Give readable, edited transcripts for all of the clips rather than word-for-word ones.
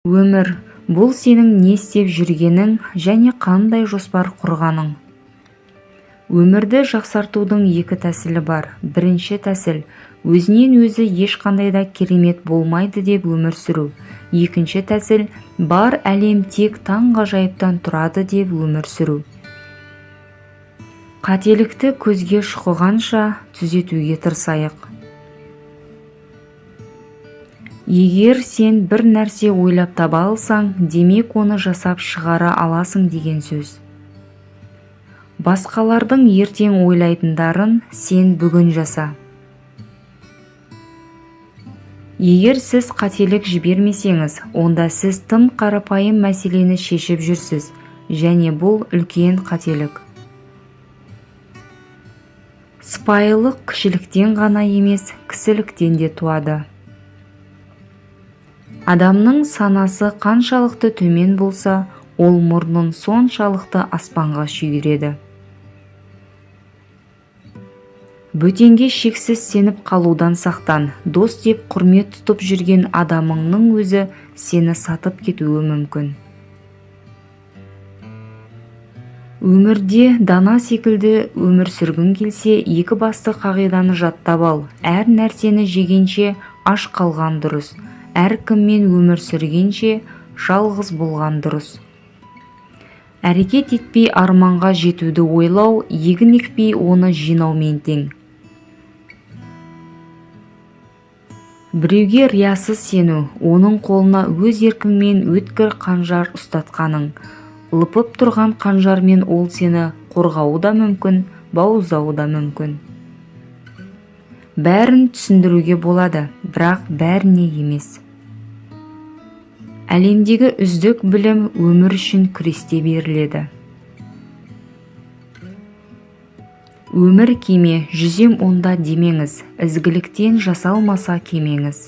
Өмір – бұл сенің не істеп жүргенің және қандай жоспар құрғаның. Өмірді жақсартудың екі тәсілі бар. Бірінші тәсіл – өзінен өзі ешқандай да керемет болмайды деп өмір сүру. Екінші тәсіл – бар әлем тек таңғажайыптан тұрады деп өмір сүру. Қателікті көзге шұқығанша түзетуге тырысайық. Егер сен бір нәрсе ойлап таба алсаң, демек оны жасап шығара аласың деген сөз. Басқалардың ертең ойлайтындарын сен бүгін жаса. Егер сіз қателік жібермесеңіз, онда сіз тым қарапайым мәселені шешіп жүрсіз, және бұл үлкен қателік. Сыпайылық кішіліктен ғана емес, кісіліктен де туады. Адамның санасы қаншалықты төмен болса, ол мұрнын соншалықты аспанға шүйіреді. Бөтенге шексіз сеніп қалудан сақтан. Дос деп құрмет тұтып жүрген адамыңның өзі сені сатып кетуі мүмкін. Өмірде дана секілді өмір сүргің келсе, екі басты қағиданы жаттап ал. Әр нәрсені жегенше аш қалған дұрыс. Әркіммен өмір сүргенше жалғыз болған дұрыс. Әрекет етпей арманға жетуді ойлау, егін екпей оны жинаумен тең. Біреуге риясыз сену, оның қолына өз еркіңмен өткір қанжар ұстатқаның. Лыпып тұрған қанжармен ол сені қорғауы да мүмкін, бауыздауы да мүмкін. Бәрін түсіндіруге болады, бірақ бәріне емес. Әлемдегі үздік білім өмір үшін күресте беріледі. Өмір кеме, жүзем онда демеңіз, ізгіліктен жасалмаса кемеңіз.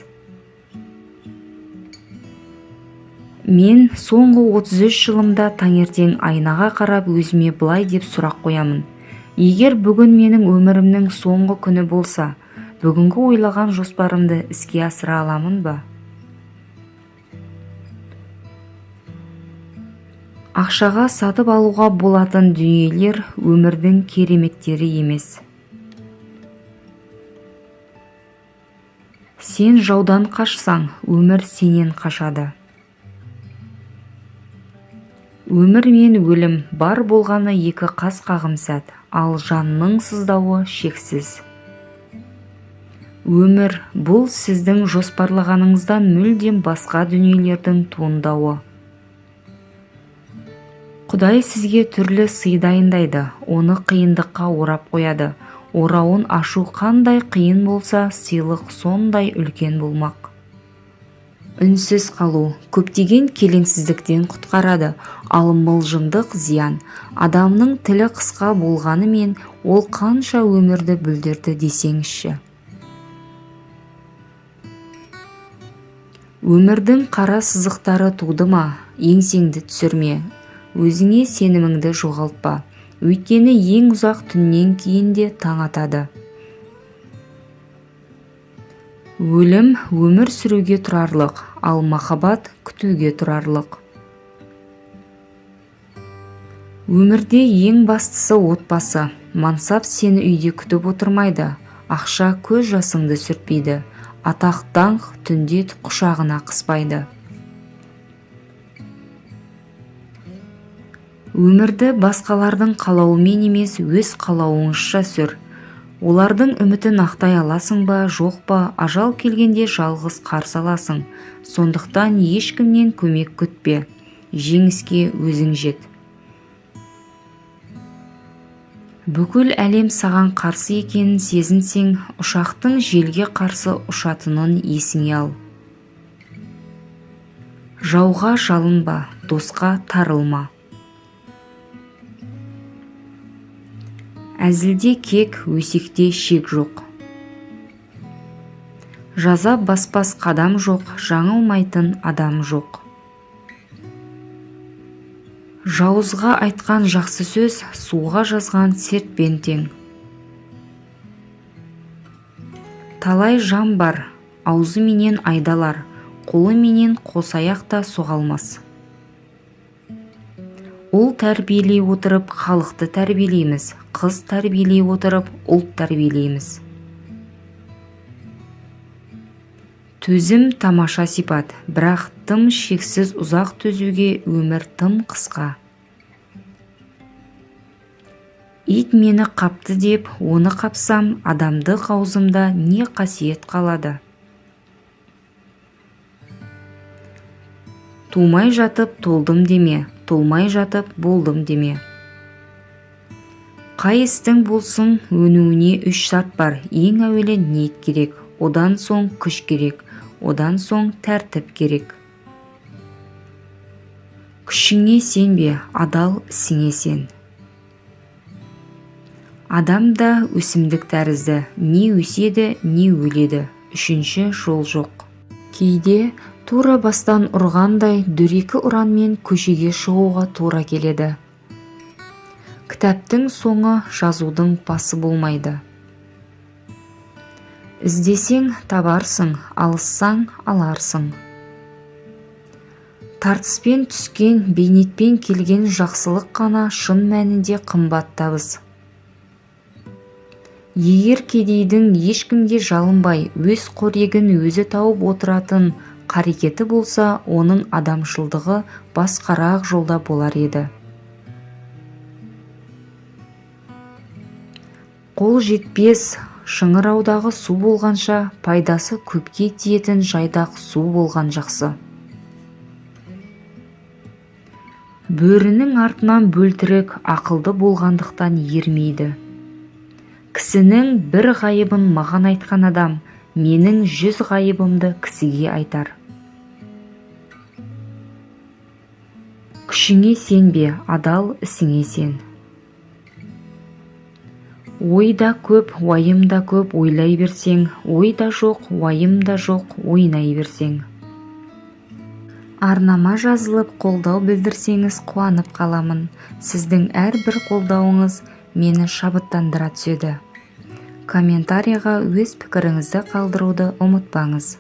Мен соңғы 33 жылымда таңертең айнаға қарап өзіме былай деп сұрақ қоямын. Егер бүгін менің өмірімнің соңғы күні болса, бүгінгі ойлаған жоспарымды іске асыра аламын ба? Ақшаға сатып алуға болатын дүниелер өмірдің кереметтері емес. Сен жаудан қашсаң, өмір сенен қашады. Өмір мен өлім бар болғаны екі қас қағым сәт, ал жанның сыздауы шексіз. Өмір бұл сіздің жоспарлағаныңыздан мүлдем басқа дүниелердің туындауы. Құдай сізге түрлі сый дайындайды, оны қиындыққа орап қояды. Орауын ашу қандай қиын болса, сыйлық сондай үлкен болмақ. Үнсіз қалу көптеген келеңсіздіктен құтқарады, ал мылжыңдық зиян. Адамның тілі қысқа болғанымен, ол қанша өмірді бүлдірді десеңізші. Өмірдің қара сызықтары туды ма, еңсеңді түсірме. Өзіңе сеніміңді жоғалтпа, өйткені ең ұзақ түннен кейін де таң атады. Өлім өмір сүруге тұрарлық, ал махаббат күтуге тұрарлық. Өмірде ең бастысы отбасы. Мансап сені үйде күтіп отырмайды, ақша көз жасыңды сүртпейді, атақ даңқ түнде құшағына қыспайды. Өмірді басқалардың қалауымен емес, өз қалауыңызша сүр. Олардың үмітін ақтай аласың ба, жоқ па, ажал келгенде жалғыз қарсы аласың. Сондықтан ешкімнен көмек күтпе. Жеңіске өзің жет. Бүкіл әлем саған қарсы екенін сезінсең, ұшақтың желге қарсы ұшатынын есіңе ал. Жауға жалынба, досқа тарылма. Әзілде кек, өсекте шек жоқ. Жаза баспас қадам жоқ, жаңылмайтын адам жоқ. Жауызға айтқан жақсы сөз, суға жазған сертпен тең. Талай жан бар, аузыменен айдалар, қолы менен қосаяқ та соға алмас. Ұл тәрбиелей отырып халықты тәрбиелейміз, қыз тәрбиелей отырып ұлт тәрбиелейміз. Төзім тамаша сипат, бірақ тым шексіз ұзақ төзуге өмір тым қысқа. Ит мені қапты деп, оны қапсам, адамдық аузымда не қасиет қалады? Тумай жатып толдым деме, толмай жатып болдым деме. Қай істің болсын, өнуіне 3 шарт бар. Ең әуелі ниет керек, одан соң күш керек, одан соң тәртіп керек. Күшіңе сенбе, адал ісіңе сен. Адам да өсімдік тәрізді, не өседі, не өледі. Үшінші жол жоқ. Кейде тура бастан ұрғандай дөрекі ұранмен көшеге шығуға тура келеді. Кітаптың соңы жазудың басы болмайды. Іздесең табарсың, алыссаң аларсың. Тартыспен түскен, бейнетпен келген жақсылық қана шын мәнінде қымбат табыс. Егер кедейдің ешкімге жалынбай, өз қорегін өзі тауып отыратын қарекеті болса, оның адамшылдығы басқарақ жолда болар еді. Қол жетпес шыңыраудағы су болғанша, пайдасы көпке тиетін жайдақ су болған жақсы. Бөрінің артынан бөлтірік ақылды болғандықтан ермейді. Кісінің бір ғайыбын маған айтқан адам, менің 100 ғайыбымды кісіге айтар. Күшіңе сенбе, адал ісіңе сен. Ойда көп, уайымда көп ойлай берсең, ойда жоқ, уайымда жоқ, ойнай берсең. Арнама жазылып қолдау білдірсеңіз қуанып қаламын. Сіздің әрбір қолдауыңыз мені шабыттандыра түседі. Комментарийға өз пікіріңізді қалдыруды ұмытпаңыз.